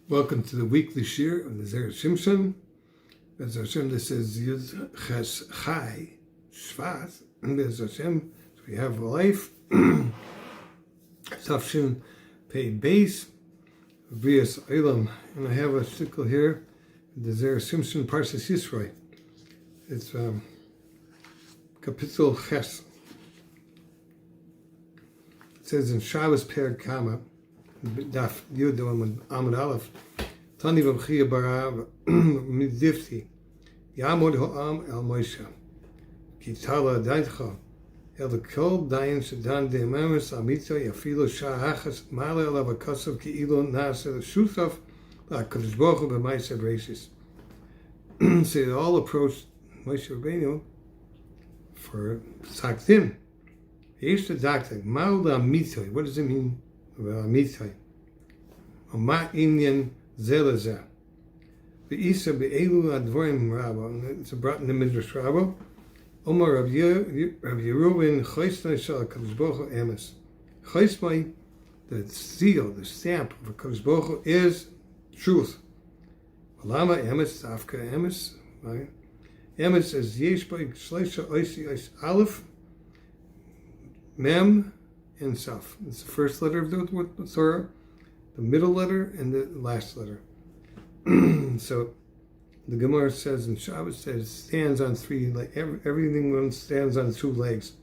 Welcome to the weekly shir of the Zera Shimshon. Bez Hashem, this is Yud Ches Chai Shvat. Bez Hashem, so we have a life. Tafshin Pei Beis Brias Olam, and I have a shtickle here, the Zera Shimshon Parshat Yitro. It's Kapitel Ches. It says in Shabbos Per Kama. Daf Yud Amud Aleph Tani v'Chia Bara Middifti Yamod Ho'am El Moshe Kitala Daitcha El Kol Dayan Shadan De'ememes Amito Yafilo Sha'achas Male Elav HaKasav Ki'ilo Naseh Shutaf HaKadosh Baruch Hu B'Maaseh Bereishis. So they all approached Moshe Rabbeinu for Sakdim. Yesh Tadaktak Ma'ula Mitoi. What does it mean? Amitai. Ma inyan zelazah. Be'isa be'elu advorim rabba. It's brought in the Midrash Rabba. Omar Rav Yeruvin Chaismai Shal HaKadosh Baruch Hu Emes. Chaismai, the seal, the stamp of HaKadosh Baruch Hu is truth. Lama Emes, Afka Emes. Emes is Yesh B'I Shleisha Oisi Ois Aleph Mem and Saf. It's the first letter of the Torah, the middle letter, and the last letter. So the Gemara says in Shabbos that it stands on three, like everything stands on two legs.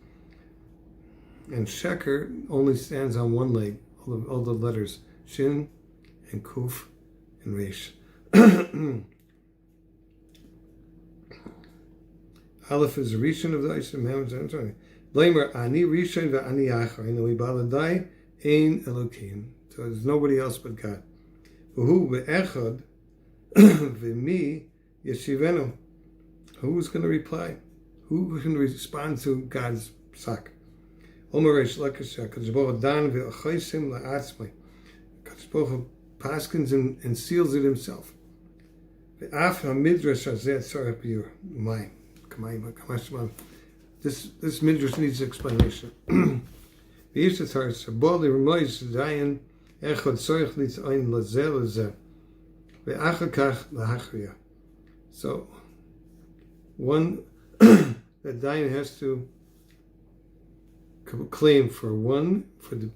And Sheker only stands on one leg, all the letters, Shin and Kuf and Resh. Aleph is the Rishon of the Eishim Hamad. Blamer ani rishon ve'ani acharin u'baladai ein Elokim. So there's nobody else but God. V'hu ve'echad v'mi yeshivenu. Who's going to reply? Who's going to respond to God's sak? Omer reish lakish HaKadosh Baruch Hu dan ve'achaysim la'atzmai. HaKadosh Baruch Hu paskins and seals it himself. Ve'af ha'midrash hazeh tzarech b'yur. Mai. Kamashman. This midrash needs explanation. The Yisrael Sabali remoys Dayan Echad Soich Litzayin Lazel Lazel Ve'achakach Lahachriya. So one that Dayan has to claim for the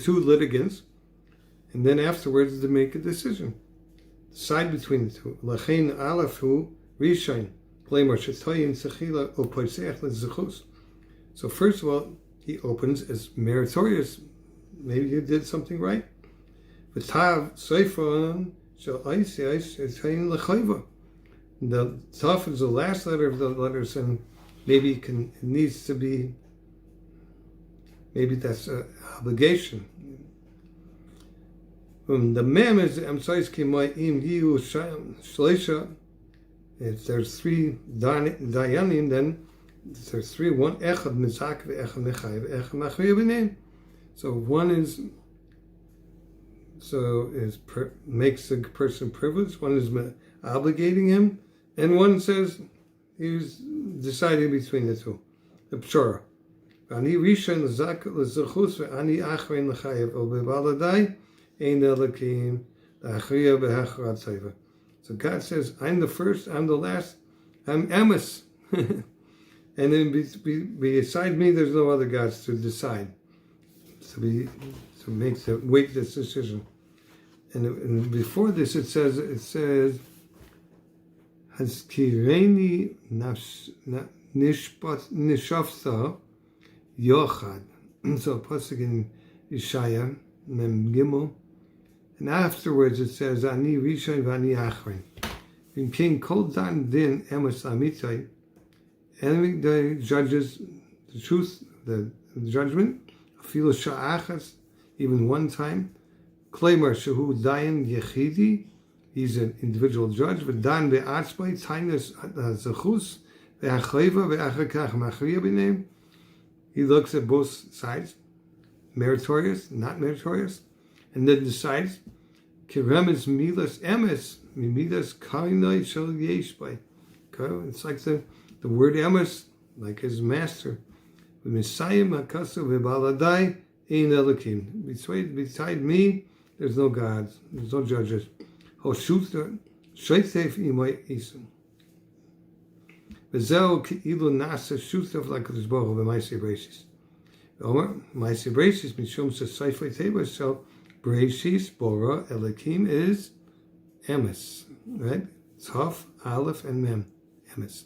two litigants, and then afterwards to make a decision. Decide between the two. Lachein Alephu Rishain. So first of all, he opens as meritorious. Maybe you did something right. The Tav is the last letter of the letters, and maybe it needs to be. Maybe that's an obligation. The mem is if there's three dayanim, then there's three. One echad mizak ve'echad mechai ve'echad machriya b'neim. So one makes the person privileged. One is obligating him, and one says he's deciding between the two. The pshara. Ani rishon l'zachus ve'ani achrein l'chayev o bebaladai ein elakim l'achriya be'achrat tzayva. So God says, I'm the first, I'm the last, I'm Emes. And then beside me, there's no other gods to decide, to make this decision. And before this, it says, Hazkireni nishafta yochad. So pasuk in Yeshaya, Mem Gimel. And afterwards it says, Ani Rishon v'ani Achrein. In King Kol Dan Din Emes Amitai, and the judges the truth, the judgment, Afilo Sha'achas, even one time. Kleimar Shehu Dayan Yechidi, he's an individual judge. V'dan be'atzmai Tainus Zechus ve'achayva ve'achakach machriya b'neim. He looks at both sides, meritorious, not meritorious, and then decides, Kiremez milas emes, milas kainai shel yeshbay. It's like the word emes, like his master. Beside me, There's no gods. There's no judges. Hoshuter Shaitef Imay Isim. V'zeu Ki'ilu Nasa Shutef L'Kadosh Baruch Hu B'Maaseh Bereishis. Omer Maaseh Bereishis Mishum Sefrei Teva. So Bereishis Bora Elokim is Emes, right? Tov, Aleph, and Mem. Emes.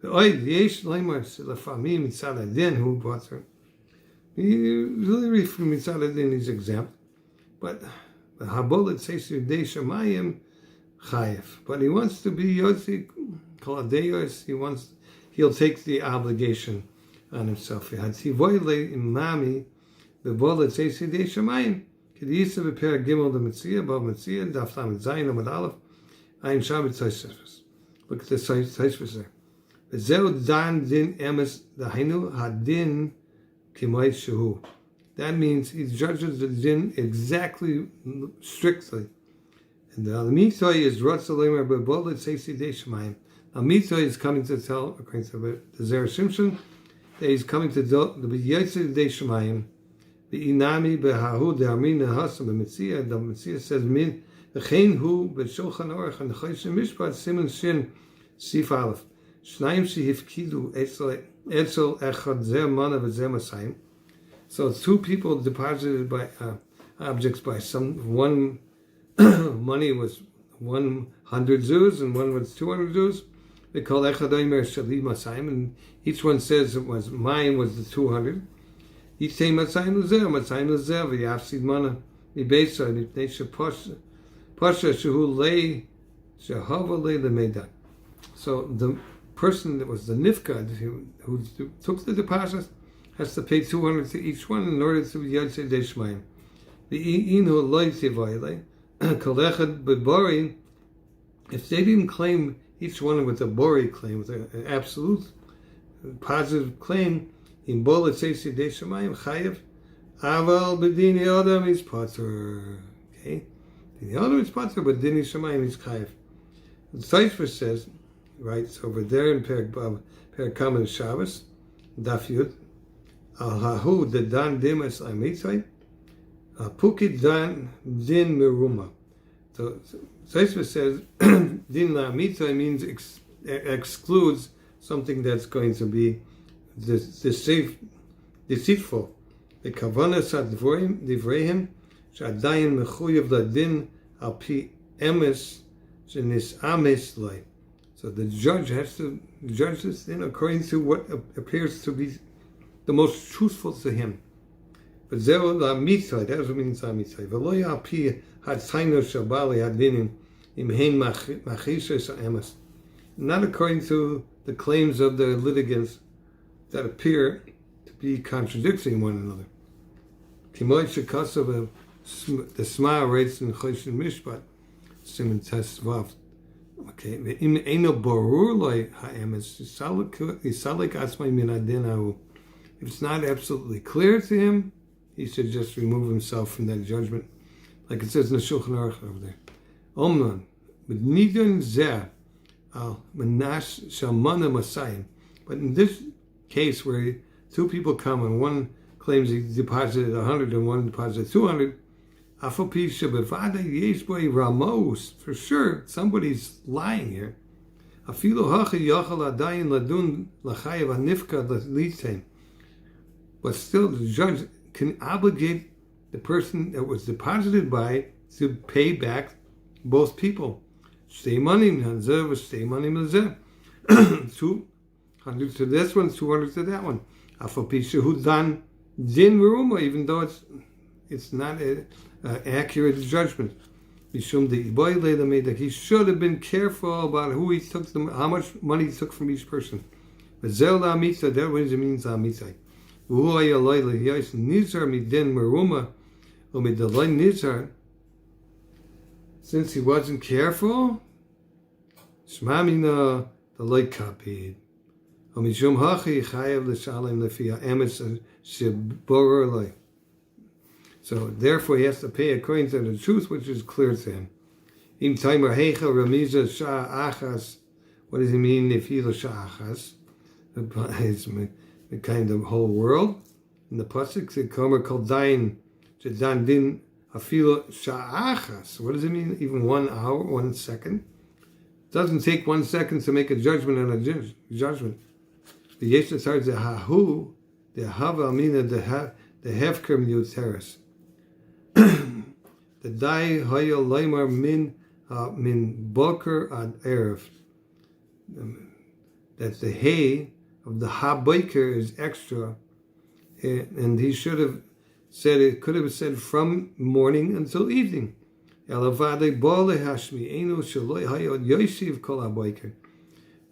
V'oid Yesh Leimer Lefamim Mitzad Adin Hu Bater. Really from Mitzad Adin is exempt, but Habolet says to Dei Shamayim Chayev. But he wants to be Yotzi Kaladeos. He'll take the obligation on himself. Hatzivoyle Imami the Bolet says to Dei Shamayim. Kedisa Beper Gimel the Metzia above Metzia Daf Lamed Zayin Amud Aleph Ayin Shabbat Tzayisvus. Look at the Tzayisvus there. Zeu Dan Din Emes Dahainu Hadin Kimay Shehu. That means he judges the din exactly, strictly. And the Mitzvah is Ratzalemer Bebolet Seisi Deishmayim. Now Mitzvah is coming to tell, according to the Zera Shimshon, that he's coming to the Yitro Deishmayim. The Inami Behahu the Amina Hasam the Metzia. The Metzia says Min V'chein Hu B'Shulchan Aruch and Choshen Mishpat Siman Shin Sif Aleph. Shnaim Shehifkidu Etzel Echad Zeh Mana V'Zeh Masayim. So two people deposited by objects by one money was 100 zuz and one was 200 zuz. They call Echad Omer Shali Masayim, and each one says it was mine was the 200. Each say Masayim Masayim V'Yafsid Mana V'Beisa V'Pnei Pasha Shehu Lei Shehava Lei Lemeda. So the person that was the nifkad who took the deposit has to pay 200 to each one in order to be Yotze Deishmayim. The Inu Loi Tivayle Kolechad B'Bori. If they didn't claim each one with a Bori claim, with an absolute positive claim, in Bolet Seisi Deishmayim Chayev Aval B'Dini Adam is Pater. Okay, Dini Adam is Pater, but Dini Shamayim is Chayev. The Tzayfer says, right, so over there in Perikam and Shabbos, Daf Yud, Al Hahu the Dan Dimas Amitzai, Pukit Dan Din Meruma. So Tzayfer says Din La Amitzai means excludes something that's going to be deceitful. The Kavanas Divrehim Shadayin Mechuyev Ladin Al Pi Emes Shenis Ames Lai. So the judge has to judge this thing according to what appears to be the most truthful to him. But Zera Mitzvah, that's what means Mitzvah. V'lo Pi Hatzayno Shabali Hadinim Imhein Machishes Emes. Not according to the claims of the litigants that appear to be contradicting one another. Kimoy Shekasav, the Sma writes in Choshen Mishpat, Simon Testvav. Okay, if it's not absolutely clear to him, he should just remove himself from that judgment, like it says in the Shulchan Aruch over there. Omnan, b'nidon zeh al menash shalmana masayim. But in this case, where two people come and one claims he deposited 100 and one deposited 200. For sure, somebody's lying here. But still, the judge can obligate the person that was deposited by to pay back both people. 200 to this one, 200 to that one. Even though it's not an accurate judgment. He should have been careful about who he took them, how much money he took from each person. But that means Amitzai. Since he wasn't careful, Shmamina the light copied. So therefore he has to pay according to the truth which is clear to him. What does he mean if he l'sha'achas? It's the kind of whole world. In the pasuk, the Komer called Dain, Dan Din Afilo sha'achas. What does it mean? Even 1 hour, 1 second? It doesn't take 1 second to make a judgment on a judgment. The Yeshes are the hahu, the hava amina, the hefker miuteres. The dai haya leimar min boker ad erev. That the hay of the ha-boker is extra, and he should have said, it could have said from morning until evening. But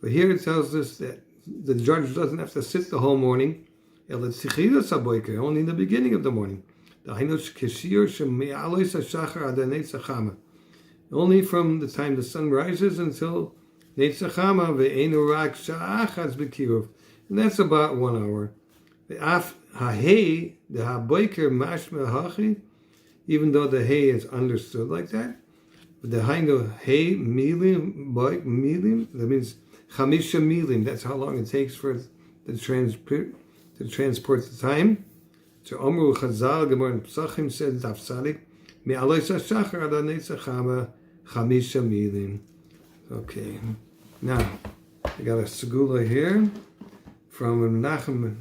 here it tells us that the judge doesn't have to sit the whole morning, only in the beginning of the morning. Only from the time the sun rises until Netzachama, and that's about 1 hour. The ha-boker mashma hachi, even though the hay is understood like that, the hainu hay milim, that means chamisha milim, that's how long it takes for to transport the time. So Omru Chazal, Gemara in Pesachim said, Daf Sadik, me'alois ha'shachar ad ha'netzachama chamisha milim. Okay, now, I got a segula here from Menachem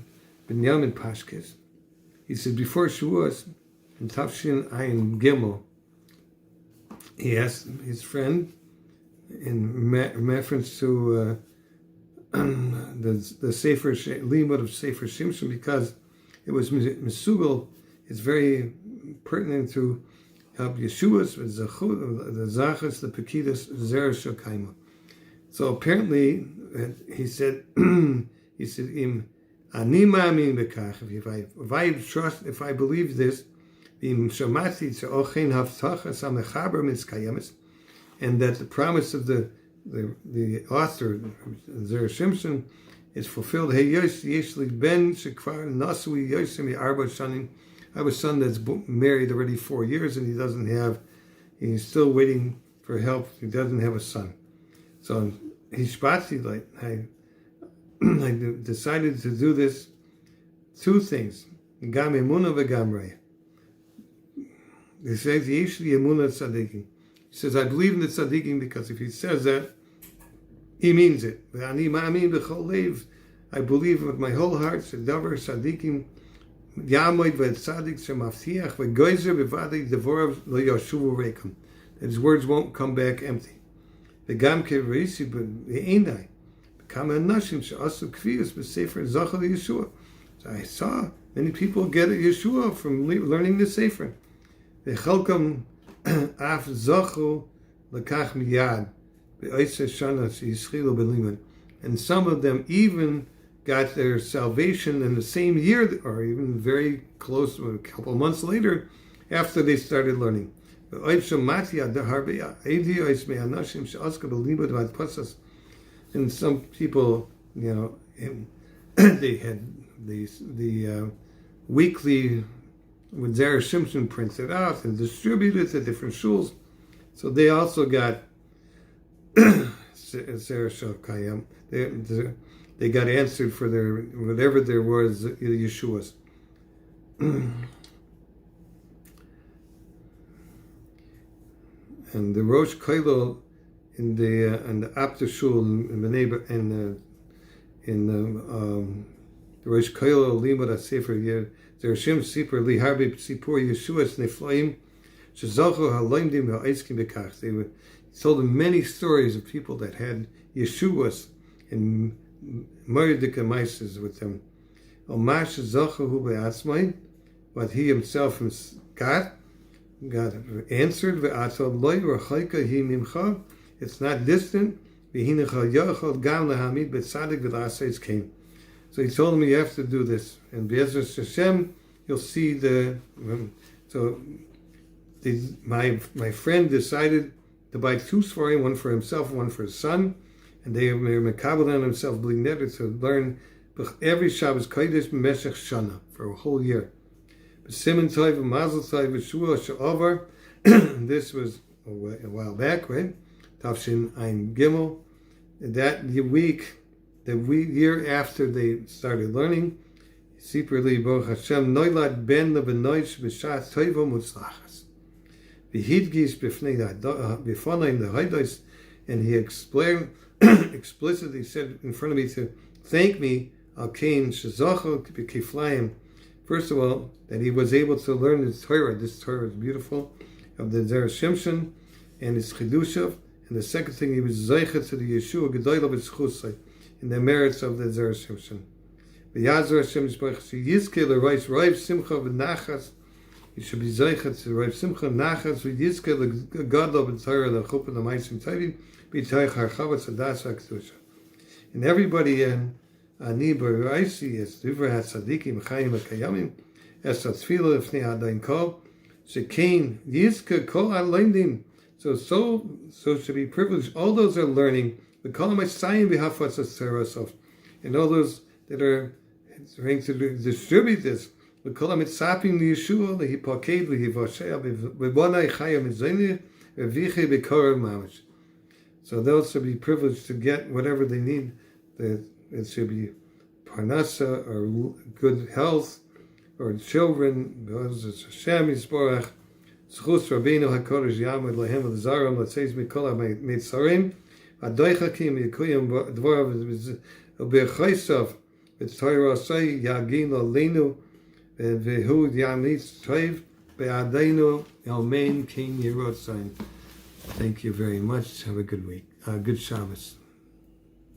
Ben Yamin Pashkes. He said, before Shavuos, in Tafshin Ayin Gimel, he asked his friend, in reference to the Sefer Limud of Sefer Shimshon, because it was Mesugel, it's very pertinent to help Yeshua's, the Zachas, the Pekidus, Zera Shimshon. So apparently, he said, Im ani ma'amin bekach, if I believe this, and that the promise of the author, Zera Shimshon, is fulfilled. I have a son that's married already 4 years, and he's still waiting for help. He doesn't have a son. So I decided to do this, 2 things. Gam emunah v'gam reya. He says, Yeshli emunah tzadikim. He says, I believe in the tzadikim, because if he says that, he means it. I believe with my whole heart, Sedavar tzadikim, Yamoid v'tzadik shemaftiach v'goyzer b'vadei devorav lo yashuvu reikam. That his words won't come back empty. V'gam ke'reisi b'einai b'kama anashim she'asu k'viyus b'sefer zachar Yeshua. So I saw many people get a Yeshua from learning the sefer. V'chalkam af zachu l'kach miyad v'oiseh shana she'yischilu b'liman. And some of them even got their salvation in the same year, or even very close, a couple of months later, after they started learning. And some people, they had the weekly with Zera Shimshon printed out and distributed to different shuls. So they also got Zera Shimshon. They got answered for their whatever there was Yeshua's. And the Rosh Koilel in the Apter Shul in the Rosh Koilel Limud HaSefer Zera Shimshon Sipur Li Harbi Sipur Yeshua's Neflaim Shezachu HaLoimdim HaOiskim Bekach. They told them many stories of people that had Yeshua's and Mordecai Mises with them. What he himself got answered. It's not distant. So he told him, you have to do this. And Be'ezras Hashem, you'll see my friend decided to buy 2 sforim, one for himself, one for his son. And they were mekabel on himself, bling netter, to learn every Shabbos Kodesh b'meshech shana for a whole year. B'simen tov v'mazel tov v'shua she'ovar. This was a while back, right? Tafshin Ayin Gimel. That the year after they started learning, Sipur li Baruch Hashem noilad ben lebenoish b'shas toivo mutzlachas. V'hidgish b'fonaim the haidos, and he explained explicitly said in front of me to thank me. Al kain shezacho b'kiflayim. First of all, that he was able to learn this Torah. This Torah is beautiful, of the Zera Shimshon and his chidushov. And the second thing, he was zeicha to the Yeshua Gedolah b'tzchusay, in the merits of the Zera Shimshon. V'yazor Hashem yisbarach sheyizke l'rois roiv simcha v'nachas. You should be zeicha to roiv simcha v'nachas v'yizke l'gadol b'Torah l'chuppah l'maisim tovim b'tayich harchavat sadas ha'kedusha. And everybody in Ani b'raisi is divrei hatzadikim chayim ha'kayamim es hatzfilah l'fnei hadayin kol shekein yizke kol ha'loindim. So should be privileged. All those are learning. And all those that are trying to distribute this. So those should be privileged to get whatever they need. It should be parnasa, or good health, or children. Zchus Rabbeinu HaKodesh Yamud Lahem L'Zaram L'Tzeis Mikol HaMetzarim Adoichakim Yikuyim Dvorav B'Chaysav V'Torah Asay Yagin L'Aleinu V'Hu Yamitz Toiv Be'adeinu Amen King Yerotzayin. Thank you very much. Have a good week. Good Shabbos.